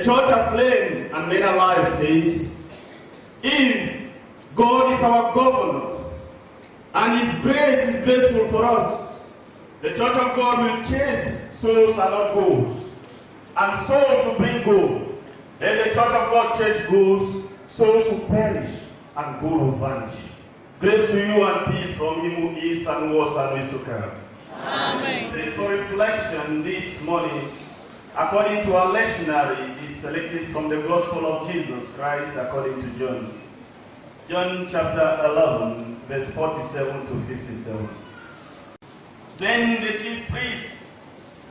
Church Aflame and Men Alive says, if God is our governor and His grace is graceful for us, the Church of God will chase souls and not goals, and souls will bring gold. If the Church of God chase goals, souls will perish and gold will vanish. Grace to you and peace from Him who is and was and is to come. Amen. The for reflection this morning, according to our lectionary, is selected from the Gospel of Jesus Christ according to John. John chapter 11, verse 47 to 57. Then the chief priests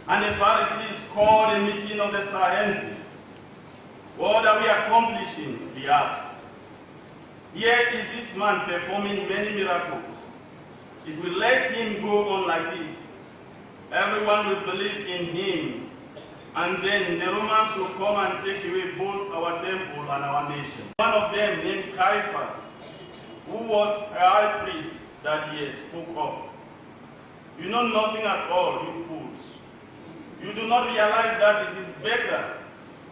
and the Pharisees called a meeting of the Sanhedrin. What are we accomplishing? He asked. Yet is this man performing many miracles. If we let him go on like this, everyone will believe in him, and then the Romans will come and take away both our temple and our nation. One of them, named Caiaphas, who was a high priest that year, spoke up. You know nothing at all, you fools. You do not realize that it is better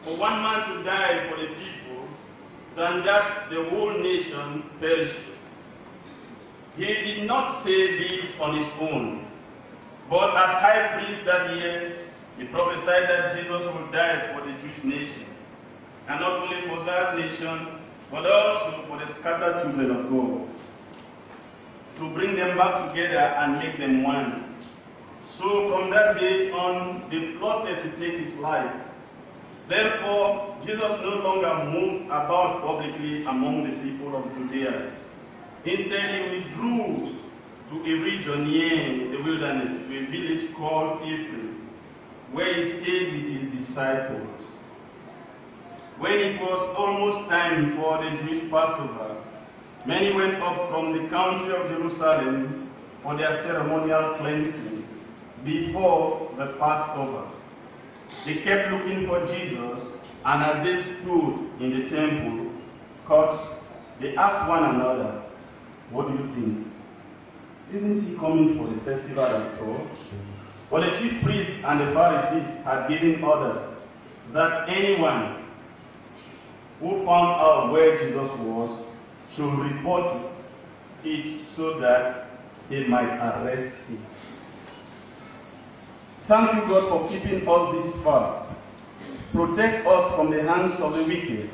for one man to die for the people than that the whole nation perish. He did not say this on his own, but as high priest that year, he prophesied that Jesus would die for the Jewish nation, and not only for that nation, but also for the scattered children of God, to bring them back together and make them one. So from that day on, they plotted to take his life. Therefore, Jesus no longer moved about publicly among the people of Judea. Instead, he withdrew to a region near the wilderness, to a village called Ephraim, where he stayed with his disciples. When it was almost time for the Jewish Passover, many went up from the country of Jerusalem for their ceremonial cleansing before the Passover. They kept looking for Jesus, and as they stood in the temple courts, they asked one another, "What do you think? Isn't he coming for the festival after all?" For the chief priests and the Pharisees had given orders that anyone who found out where Jesus was should report it so that they might arrest him. Thank you, God, for keeping us this far. Protect us from the hands of the wicked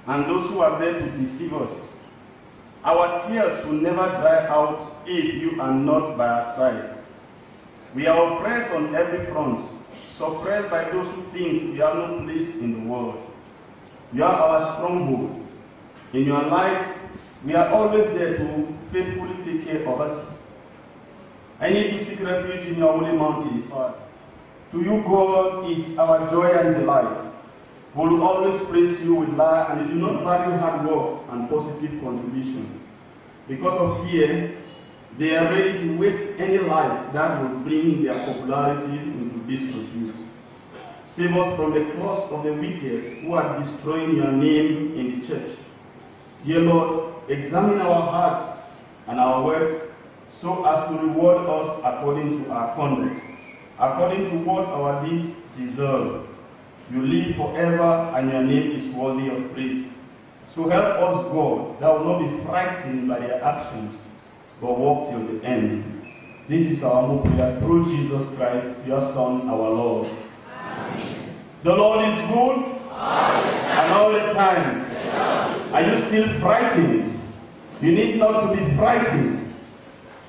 and those who are there to deceive us. Our tears will never dry out if you are not by our side. We are oppressed on every front, suppressed by those who think we have no place in the world. You are our stronghold. In your light, we are always there to faithfully take care of us. I need to seek refuge in your holy mountains. To you, God, is our joy and delight. We will always praise you with love, and do not value hard work and positive contribution. Because of fear, they are ready to waste any life that will bring their popularity into disrepute. Save us from the curse of the wicked who are destroying your name in the church. Dear Lord, examine our hearts and our words so as to reward us according to our conduct, according to what our deeds deserve. You live forever, and your name is worthy of praise. So help us, God, that will not be frightened by their actions, but walk till the end. This is our hope prayer through Jesus Christ, your Son, our Lord. Amen. The Lord is good, and all the time. Are you still frightened? You need not to be frightened.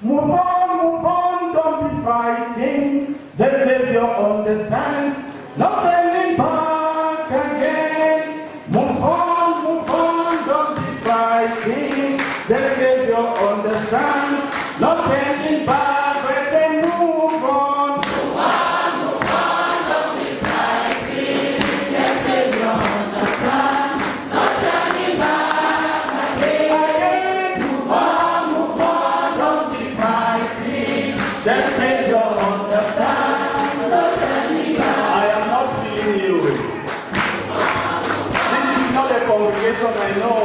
Move on, don't be frightened. The Savior understands, not turning back again. Move on, don't be frightened. The Savior understands, not turning back, but then move on. Move on, don't be frightened. The Savior understands, not turning back again. Move on, don't be frightened. The Savior understands, not turning back. I am not feeling you. This is not a congregation I know.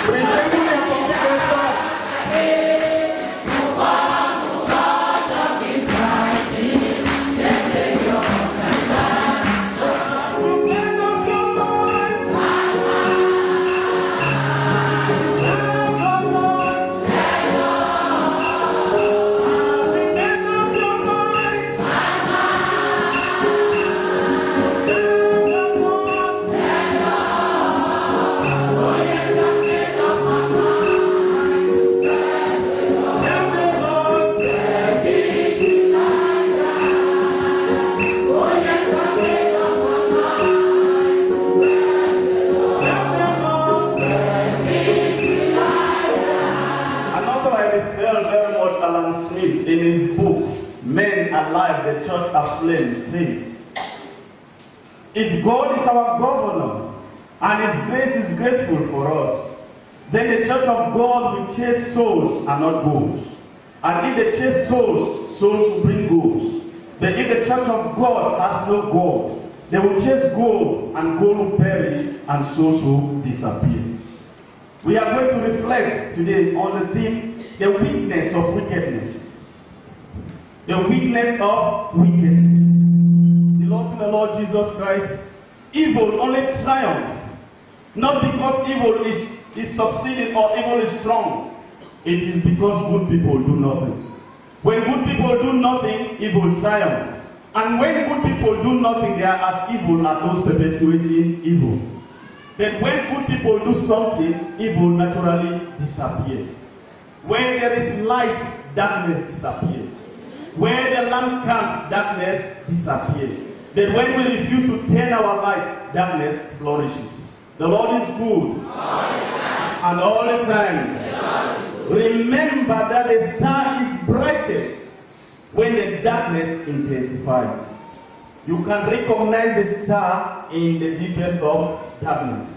Rejecting a congregation. Move on, don't be frightened. The Savior understands, Alan Smith, in his book, Men Alive, the Church Aflame, says, if God is our governor, and His grace is graceful for us, then the church of God will chase souls and not goals. And if they chase souls, souls will bring goals. But if the church of God has no goal, they will chase gold, and gold will perish, and souls will disappear. We are going to reflect today on the theme, the weakness of wickedness. The weakness of wickedness. Beloved in the Lord Jesus Christ, evil only triumphs. Not because evil is succeeding or evil is strong. It is because good people do nothing. When good people do nothing, evil triumphs. And when good people do nothing, they are as evil as those perpetuating evil. But when good people do something, evil naturally disappears. Where there is light, darkness disappears. Where the lamp comes, darkness disappears. But when we refuse to turn our light, darkness flourishes. The Lord is good, and all the time. Remember that the star is brightest when the darkness intensifies. You can recognize the star in the deepest of darkness.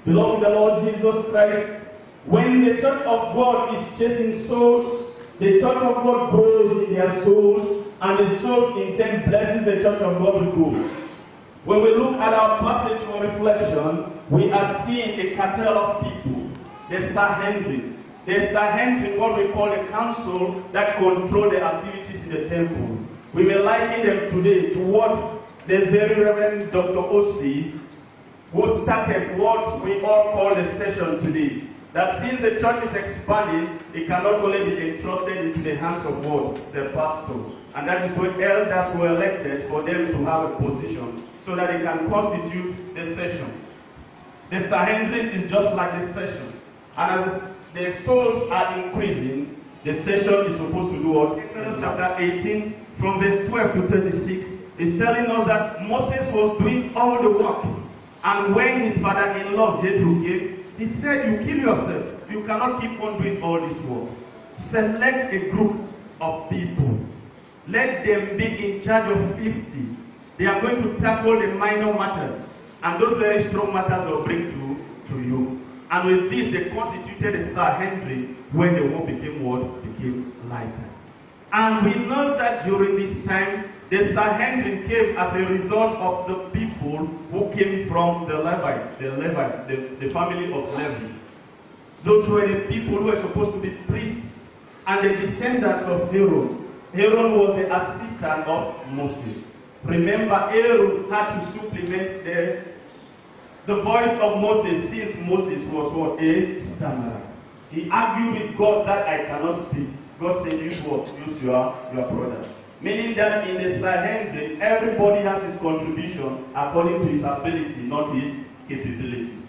Beloved the Lord Jesus Christ, when the church of God is chasing souls, the church of God grows in their souls, and the souls in turn blesses the church of God with good. When we look at our passage for reflection, we are seeing a cartel of people, the Sanhedrin. The Sanhedrin, what we call a council that control the activities in the temple. We may liken them today to what the very Reverend Dr. Osi, who started what we all call the session today. That since the church is expanding, it cannot only be entrusted into the hands of what? The pastors. And that is when elders were elected for them to have a position so that they can constitute the session. The Sanhedrin is just like the session. And as the souls are increasing, the session is supposed to do what? Exodus chapter 18, from verse 12 to 36, is telling us that Moses was doing all the work. And when his father-in-law Jethro came, he said, you kill yourself. You cannot keep on doing all this work. Select a group of people. Let them be in charge of 50. They are going to tackle the minor matters. And those very strong matters will bring to you. And with this, they constituted a Sanhedrin when the war became what? Became lighter. And we know that during this time, the Sanhedrin came as a result of the people who came from the Levites, the family of Levi. Those were the people who were supposed to be priests and the descendants of Aaron. Aaron was the assistant of Moses. Remember, Aaron had to supplement the voice of Moses, since Moses was what? A stammerer. He argued with God that I cannot speak. God said, use what? Use your brother. Meaning that in the Sanhedrin, everybody has his contribution according to his ability, not his capability.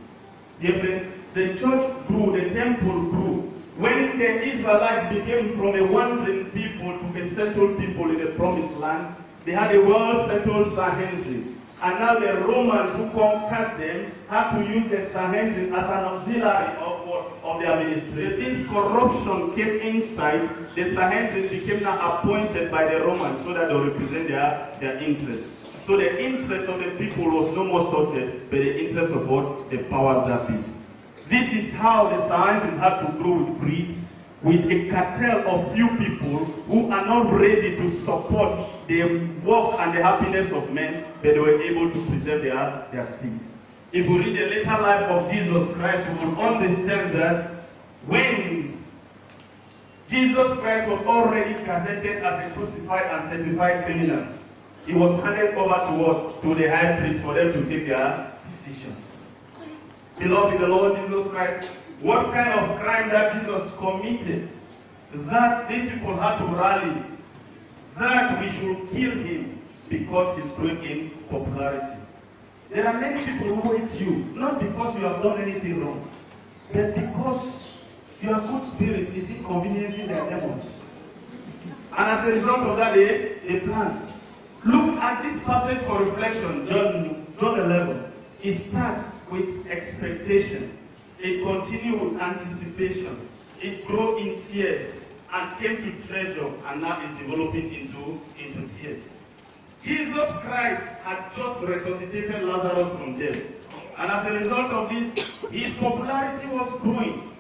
Dear friends, the church grew, the temple grew. When the Israelites became from a wandering people to a settled people in the promised land, they had a well-settled Sanhedrin. And now the Romans who conquered them had to use the Sanhedrin as an auxiliary of their ministry. Since corruption came inside, the Sanhedrin became now appointed by the Romans so that they represent their interests. So the interest of the people was no more sorted, but the interest of what? The powers that be. This is how the Sanhedrin had to grow with greed, with a cartel of few people who are not ready to support the work and the happiness of men, but they were able to preserve their seed. If we read the later life of Jesus Christ, we will understand that when Jesus Christ was already presented as a crucified and certified criminal, he was handed over to what? To the high priest for them to take their decisions. Beloved, the Lord Jesus Christ, what kind of crime that Jesus committed, that these people had to rally, that we should kill him because he's growing in popularity. There are many people who hate you, not because you have done anything wrong, but because your good spirit is inconveniencing their demons. And as a result of that, they plan. Look at this passage for reflection, John 11. It starts with expectation. It continues with anticipation. It grows in tears. and came to treasure and now is developing into tears. Jesus Christ had just resuscitated Lazarus from death. And as a result of this, his popularity was growing.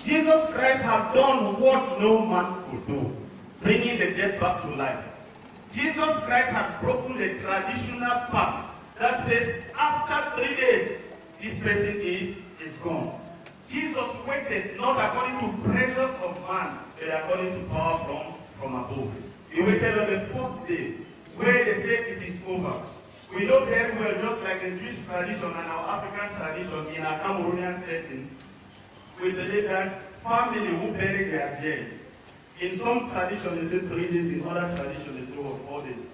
Jesus Christ had done what no man could do, bringing the dead back to life. Jesus Christ had broken the traditional path that says after 3 days, this person is gone. Jesus waited not according to pressures of man, but according to power from above. He waited on the fourth day, where they say it is over. We know very well, just like the Jewish tradition and our African tradition in our Cameroonian setting, we believe that family who bury their dead. In some traditions, they say 3 days, in other traditions, they say 4 days.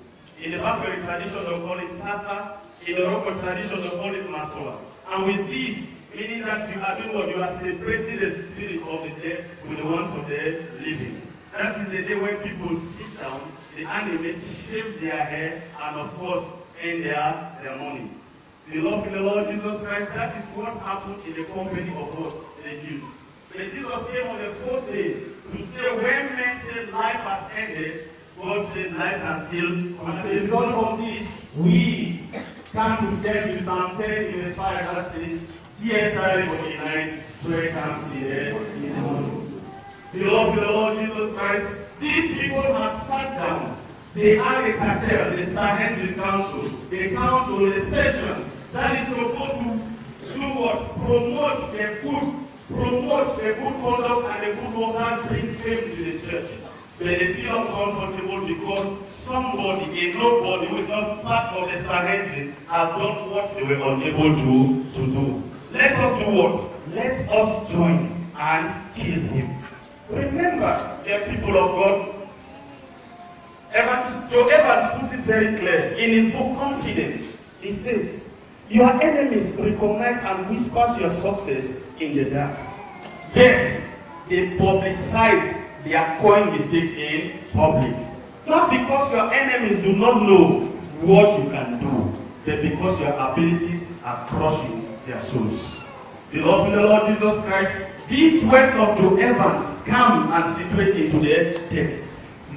In the Barbary tradition, they call it Tata. In the Roko tradition, they call it Masola. And with this, meaning that you are doing what? You are celebrating the spirit of the dead with the ones of the living. That is the day when people sit down, the animals shave their hair, and of course, end their mourning. The love in the Lord Jesus Christ, that is what happened in the company of God, the Jews. But Jesus came on the fourth day to say when men say life has ended, God says life has still come. As a result of this, we come to tell you Psalm 10 in the 5 that says, tears are for the night, prayer comes in the morning. The love of the Lord Jesus Christ, these people have sat down. They are a cartel, the Sanhedrin Council, the council, the session that is supposed to do what? Promote the good conduct and the good work, bring fame to the church. But they feel uncomfortable because somebody, nobody who is not part of the Sanhedrin has done what they were unable to do. Let us do what? Let us join and kill him. Remember, the people of God, Joe Evans puts it very clear in his book Confidence. He says, your enemies recognize and whisper your success in the dark. Yet, they publicize their coin mistakes in public. Not because your enemies do not know what you can do, but because your abilities are crushing their souls. Beloved in the Lord Jesus Christ, these words of Joe Evans come and situate into the text.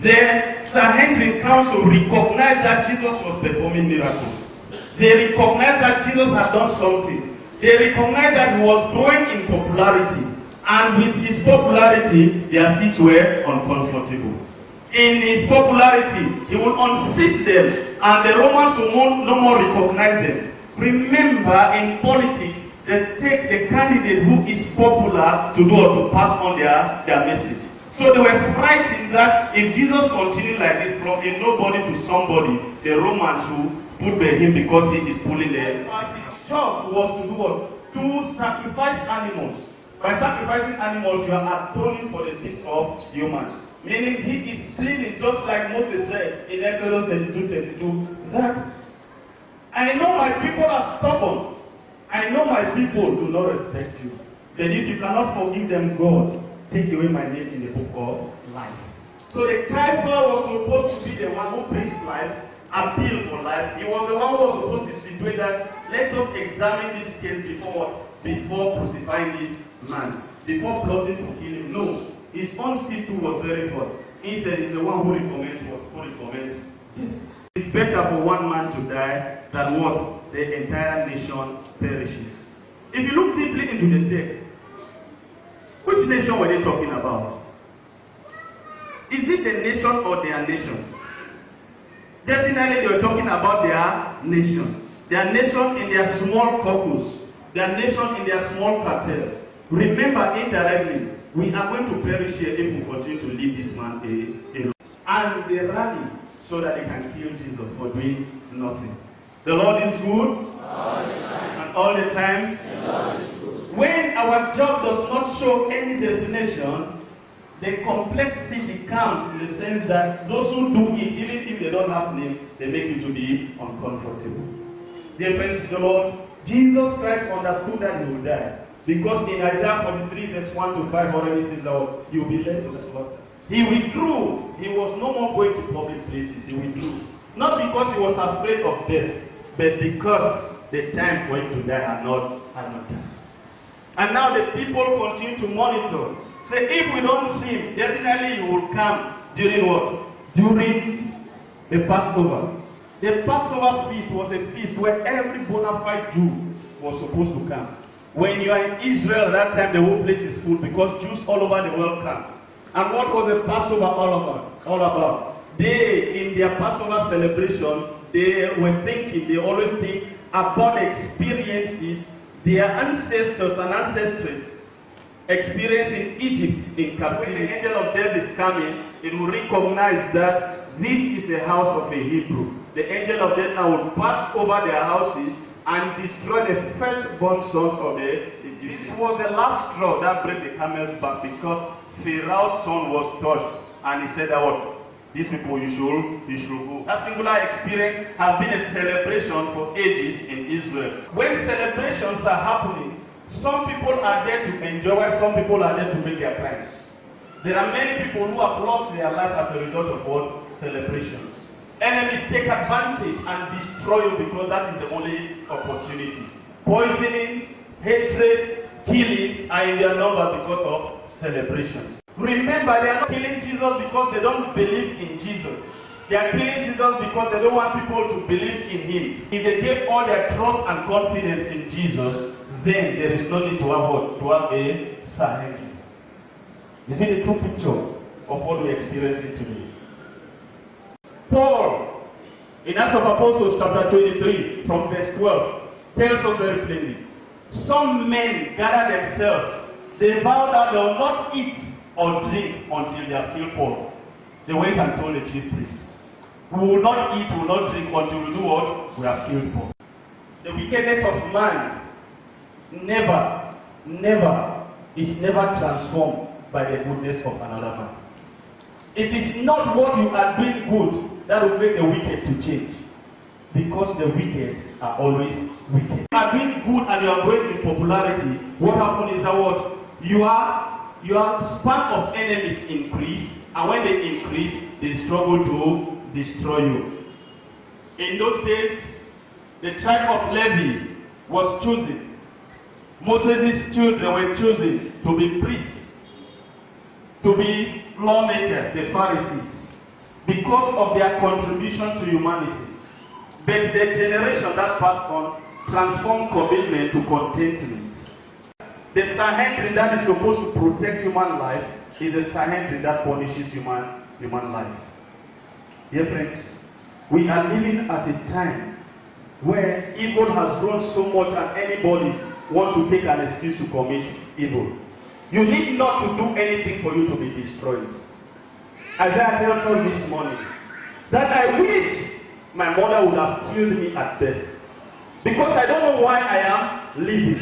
The Sanhedrin Council recognized that Jesus was performing miracles. They recognized that Jesus had done something. They recognized that he was growing in popularity. And with his popularity, their seats were uncomfortable. In his popularity, he would unseat them, and the Romans would no more recognize them. Remember, in politics, they take the candidate who is popular to do or to pass on their message. So they were frightened that if Jesus continued like this from a nobody to somebody, the Romans would bury him because he is pulling them. But his job was to do what? To sacrifice animals. By sacrificing animals, you are atoning for the sins of humans. Meaning he is pleading, just like Moses said in Exodus 32, that I know my people are stubborn. I know my people do not respect you. Then if you cannot forgive them, God, take away my name in the book of life. So the Caiaphas was supposed to be the one who brings life, appeal for life. He was the one who was supposed to situate that. Let us examine this case before crucifying this man, before plotting to kill him. No, his own seat too was very hot. Instead, he's the one who recommends what? Who recommends death. It's better for one man to die than what? The entire nation perishes. If you look deeply into the text, which nation were they talking about? Is it the nation or their nation? Definitely they were talking about their nation. Their nation in their small caucus. Their nation in their small cartel. Remember, indirectly, we are going to perish here if we continue to leave this man alone. And they rally so that they can kill Jesus for doing nothing. The Lord is good. And all the time. When our job does not show any destination, the complexity comes in the sense that those who do it, even if they don't have name, they make you to be uncomfortable. Dear friends, the Lord, Jesus Christ understood that he would die. Because in Isaiah 43 verse 1 to 5 already says that he will be led to slaughter. He withdrew. He was no more going to public places. He withdrew. Not because he was afraid of death, but because the time for him to die had not come. And now the people continue to monitor Say, if we don't see him, definitely he will come during what? During the Passover. The Passover feast was a feast where every bona fide Jew was supposed to come. When you are in Israel at that time, the whole place is full because Jews all over the world come. And what was the Passover all about? They, in their Passover celebration, they were thinking, they always think about experiences their ancestors and ancestresses experienced in Egypt in captivity. When the angel of death is coming, it will recognize that this is a house of a Hebrew. The angel of death now will pass over their houses and destroy the firstborn sons of the Egyptians. This was the last straw that broke the camel's back because Pharaoh's son was touched and he said that what? These people you should go. That singular experience has been a celebration for ages in Israel. When celebrations are happening, some people are there to enjoy, some people are there to make their plans. There are many people who have lost their life as a result of what? Celebrations. Enemies take advantage and destroy you because that is the only opportunity. Poisoning, hatred, killing are in their number because of celebrations. Remember, they are not killing Jesus because they don't believe in Jesus. They are killing Jesus because they don't want people to believe in him. If they give all their trust and confidence in Jesus, then there is no need to have what? To have a Sanhedrin. You see the true picture of what we're experiencing today. Paul, in Acts of Apostles chapter 23, from verse 12, tells us very plainly, some men gather themselves, they vow that they will not eat or drink until they have killed Paul. They went and told the chief priest, we will not eat, we will not drink until we do what? We have killed Paul. The wickedness of man is never transformed by the goodness of another man. It is not what you are doing good that will make the wicked to change. Because the wicked are always wicked. If you are doing good and you are growing in popularity, what happens is that what? Your span of enemies increase, and when they increase, they struggle to destroy you. In those days, the tribe of Levi was chosen. Moses' children were chosen to be priests, to be lawmakers, the Pharisees, because of their contribution to humanity. But the generation that passed on transformed commitment to contentment. The Sanhedrin that is supposed to protect human life is the Sanhedrin that punishes human life. Dear friends, we are living at a time where evil has grown so much and anybody wants to take an excuse to commit evil. You need not to do anything for you to be destroyed. Isaiah tells us this morning that I wish my mother would have killed me at birth, because I don't know why I am living.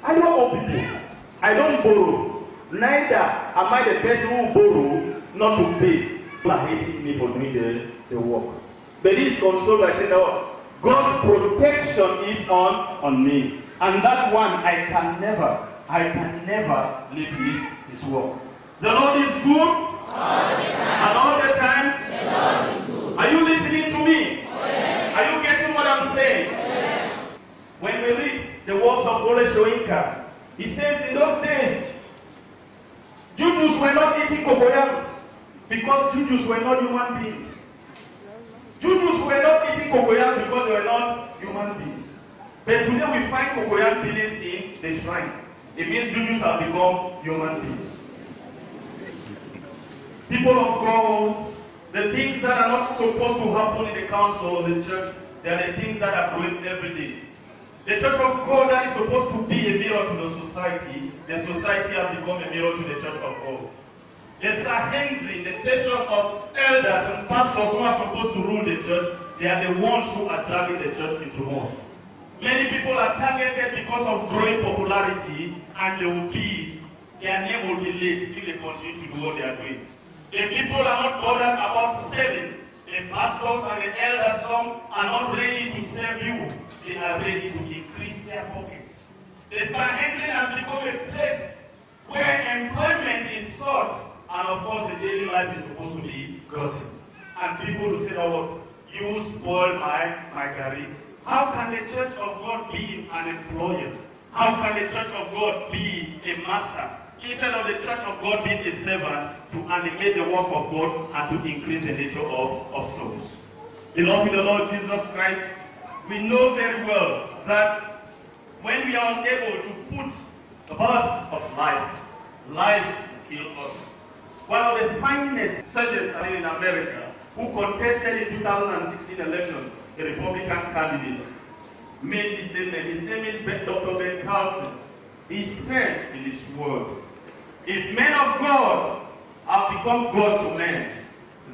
I don't owe people. I don't borrow. Neither am I the person who borrow not to pay. People are hating me for doing the work. But he is consoled by saying that God's protection is on me. And that one I can never leave his work. The Lord is good. And all the time. Are you listening to me? Are you getting what I'm saying? When we read the words of Ole Soyinka, he says in those days, Jujus were not eating cocoyams because Jujus were not human beings. Jujus were not eating cocoyams because they were not human beings. But today we find cocoyam peelings in the shrine. It means Jujus have become human beings. People of God, the things that are not supposed to happen in the council of the church, they are the things that are growing every day. The church of God that is supposed to be a mirror to the society has become a mirror to the church of God. The Sanhedrin, the station of elders and pastors who are supposed to rule the church, they are the ones who are dragging the church into war. Many people are targeted because of growing popularity, and their name will be laid if they continue to do what they are doing. The people are not bothered about serving. The pastors and the elders, some are not ready to serve you. They are ready to increase their pockets. The Sanhedrin has become a place where employment is sought, and of course the daily life is supposed to be gotten. And people will say, oh, you spoil my career. How can the church of God be an employer? How can the church of God be a master? instead of the church of God being a servant to animate the work of God and to increase the nature of souls. Beloved in the Lord Jesus Christ, we know very well that when we are unable to put the burst of life will kill us. One of the finest surgeons in America who contested in 2016 election, a Republican candidate, made this statement. His name is Dr. Ben Carlson. He said in his word, if men of God have become gods to men,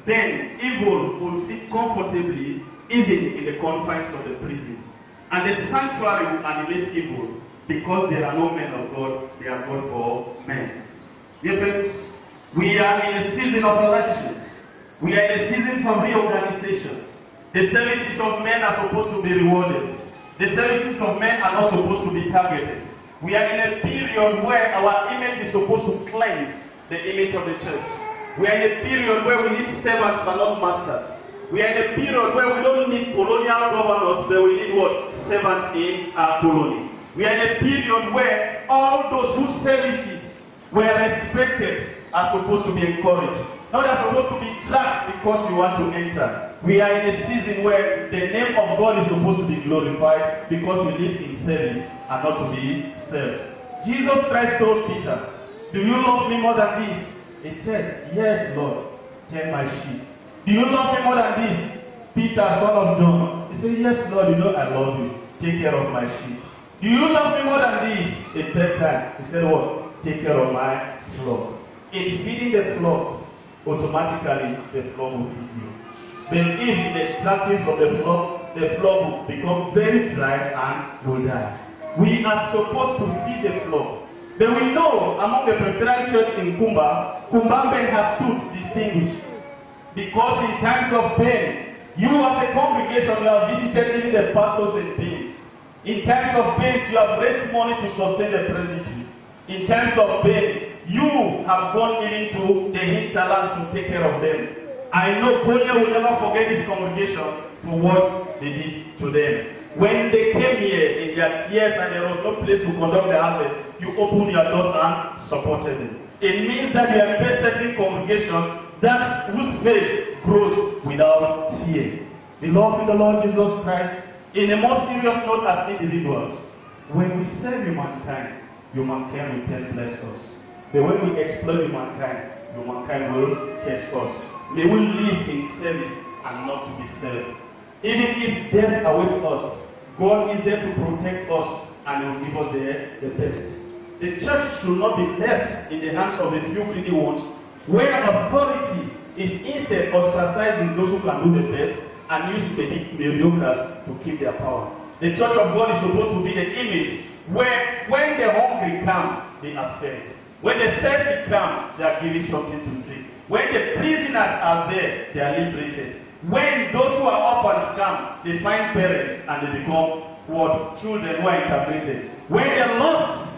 then evil will sit comfortably even in the confines of the prison. And the sanctuary will animate evil because there are no men of God, they are God for men. Dear friends, we are in a season of elections. We are in a season of reorganizations. The services of men are supposed to be rewarded. The services of men are not supposed to be targeted. We are in a period where our image is supposed to cleanse the image of the church. We are in a period where we need servants and not masters. We are in a period where we don't need colonial governors, but we need what? Servants in our colony. We are in a period where all those whose services were respected are supposed to be encouraged. Now they are supposed to be dragged because you want to enter. We are in a season where the name of God is supposed to be glorified because we live in service and not to be served. Jesus Christ told Peter, do you love me more than this? He said, yes, Lord, tend my sheep. Do you love me more than this? Peter, son of John. He said, yes, Lord, you know I love you. Take care of my sheep. Do you love me more than this? A third time. He said, what? Take care of my flock. In feeding the flock, automatically the flock will feed you. But if it is extracted from the flock will become very dry and will die. We are supposed to feed the flock. But we know among the Presbyterian Church in Kumbamben has stood distinguished. Because in times of pain, you as a congregation, you have visited even the pastors in pains. In times of pain, you have raised money to sustain the presbyteries. In times of pain, you have gone even to the hinterlands to take care of them. I know Konya will never forget this congregation for what they did to them. When they came here in their tears and there was no place to conduct the harvest, you opened your doors and supported them. It means that you are a certain congregation that whose faith grows without fear. Beloved in the Lord Jesus Christ, in a more serious note as individuals, when we serve humankind will bless us. But when we exploit humankind will curse us. May we live in service and not to be served. Even if death awaits us, God is there to protect us and He will give us the best. The church should not be left in the hands of a few greedy ones, where authority is instead ostracizing those who can do the best and use mediocres to keep their power. The church of God is supposed to be the image where when the hungry come, they are fed. When the thirsty come, they are given something to drink. When the prisoners are there, they are liberated. When those who are orphans come, they find parents and they become what? Children who are integrated. When the lost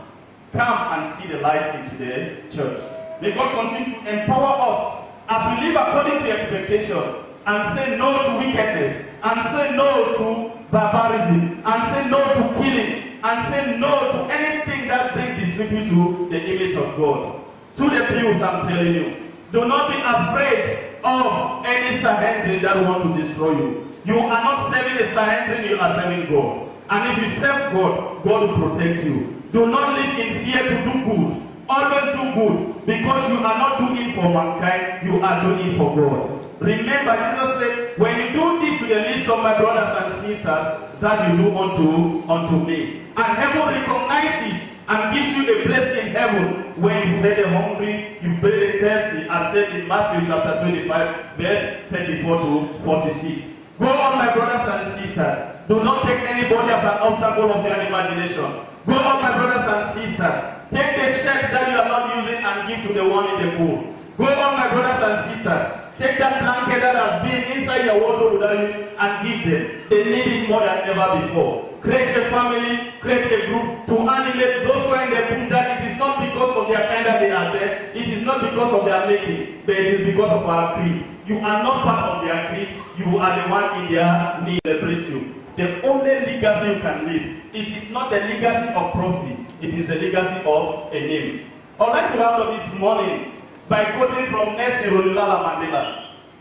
come and see the light into the church. May God continue to empower us as we live according to expectation and say no to wickedness, and say no to barbarism, and say no to killing, and say no to anything that brings disrepute to the image of God. To the pews, I'm telling you, do not be afraid of any Sanhedrin that want to destroy you. You are not serving a Sanhedrin, you are serving God. And if you serve God, God will protect you. Do not live in fear to do good. Always do good, because you are not doing for mankind, you are doing for God. Remember, Jesus said, when you do this to the least of my brothers and sisters, that you do unto me. And heaven recognizes and gives you a place in heaven when you feed the hungry, you feed the thirsty, as said in Matthew chapter 25, verse 34 to 46. Go on, my brothers and sisters. Do not take anybody as an obstacle of your imagination. Go on, my brothers and sisters. Take the shirt that you are not using and give to the one in the pool. Go on, my brothers and sisters. Take that blanket that has been inside your wardrobe without use and give them. They need it more than ever before. Create a family, create a group to animate those who are in the pool, that it is not because of their kind that they are there. It is not because of their making, but it is because of our creed. You are not part of their creed. You are the one in their need to celebrate you. The only legacy you can leave, it is not the legacy of property, it is the legacy of a name. I'd like to round up this morning by quoting from Nelson Rolihlahla Mandela.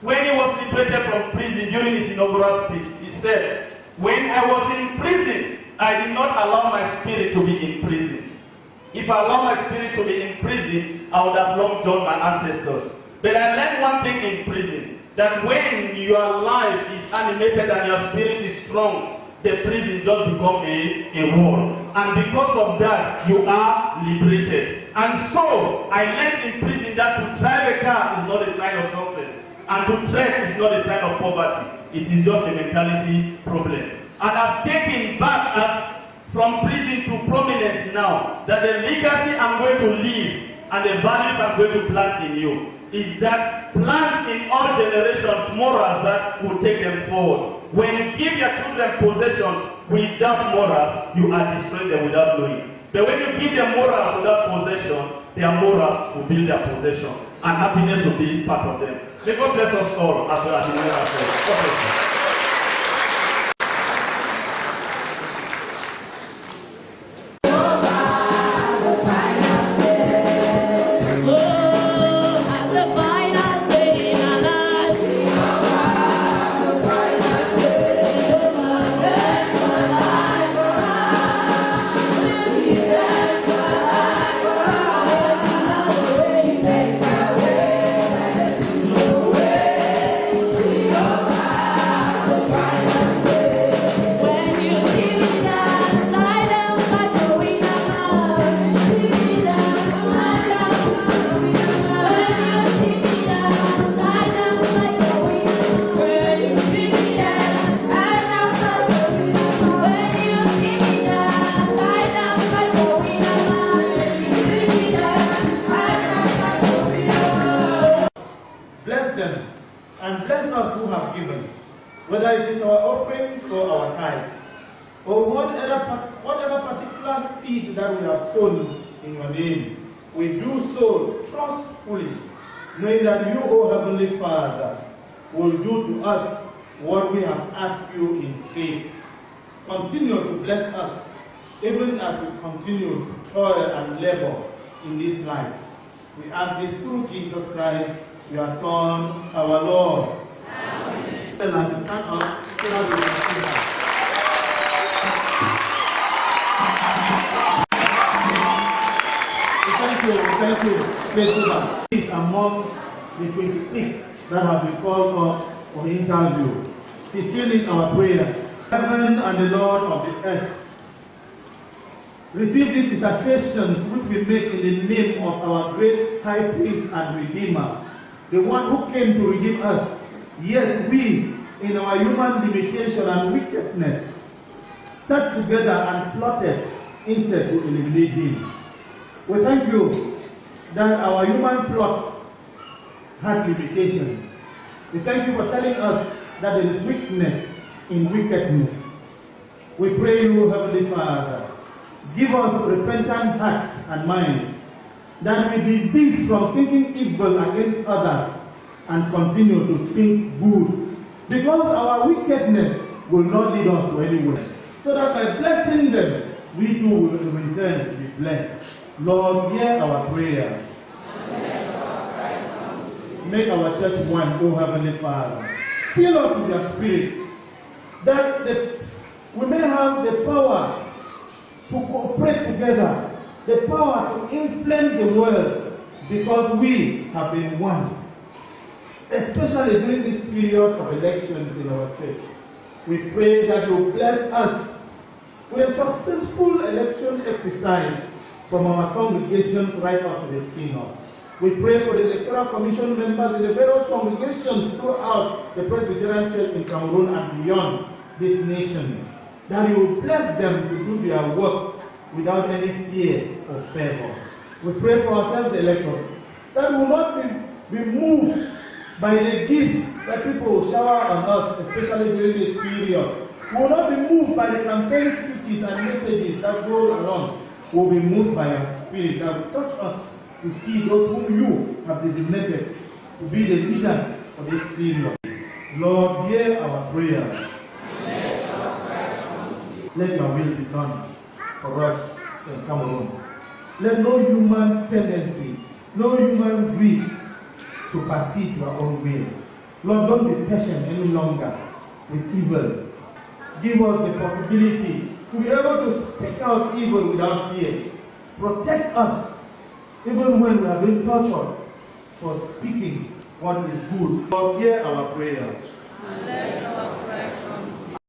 When he was liberated from prison during his inaugural speech, he said, "When I was in prison, I did not allow my spirit to be in prison. If I allowed my spirit to be in prison, I would have long joined my ancestors. But I learned one thing in prison, that when your life is animated and your spirit is strong, the prison just becomes a wall. And because of that, you are liberated. And so, I learned in prison that to drive a car is not a sign of success. And to trek is not a sign of poverty. It is just a mentality problem. And I've taken back from prison to prominence now that the legacy I'm going to leave and the values I'm going to plant in you is that plant in all generations morals that will take them forward. When you give your children possessions without morals, you are destroying them without knowing. But when you give them morals without possession, their morals will build their possession, and happiness will be part of them. May God bless us all as well as in ourselves. God bless you. And bless us who have given, whether it is our offerings or our tithes, or whatever particular seed that we have sown in your name. We do so trustfully, knowing that you, O Heavenly Father, will do to us what we have asked you in faith. Continue to bless us, even as we continue to toil and labor in this life. We ask this through Jesus Christ, your Son, our Lord. Amen. And as you stand up, so that we can see that. Thank you, faithful man. He is among the 26 that have been called for interview. She still needs our prayers. Heaven and the Lord of the earth, receive these intercessions which we make in the name of our great high priest and redeemer, the one who came to redeem us. Yet we, in our human limitation and wickedness, sat together and plotted instead to eliminate him. We thank you that our human plots had limitations. We thank you for telling us that there is weakness in wickedness. We pray you, Heavenly Father, give us repentant hearts and minds, that we desist from thinking evil against others and continue to think good, because our wickedness will not lead us to anywhere, so that by blessing them, we too will in return to be blessed. Lord, hear our prayer. Make our church one, O Heavenly Father. Fill us with your Spirit, that we may have the power to cooperate together, the power to influence the world, because we have been one. Especially during this period of elections in our church, we pray that you bless us with a successful election exercise from our congregations right up to the synod. We pray for the Electoral Commission members in the various congregations throughout the Presbyterian Church in Cameroon and beyond this nation, that you will bless them to do their work without any fear or favor. We pray for ourselves, the electorate, that we will not be moved by the gifts that people shower on us, especially during this period. We will not be moved by the campaign speeches and messages that go around. We will be moved by your Spirit that will touch us to see those whom you have designated to be the leaders for this period. Lord, hear our prayers. Let your will be done for us in Cameroon. Let no human tendency, no human greed to perceive your own will. Lord, don't be patient any longer with evil. Give us the possibility to be able to speak out evil without fear. Protect us even when we have been tortured for speaking what is good. Lord, hear our prayer. And let our prayer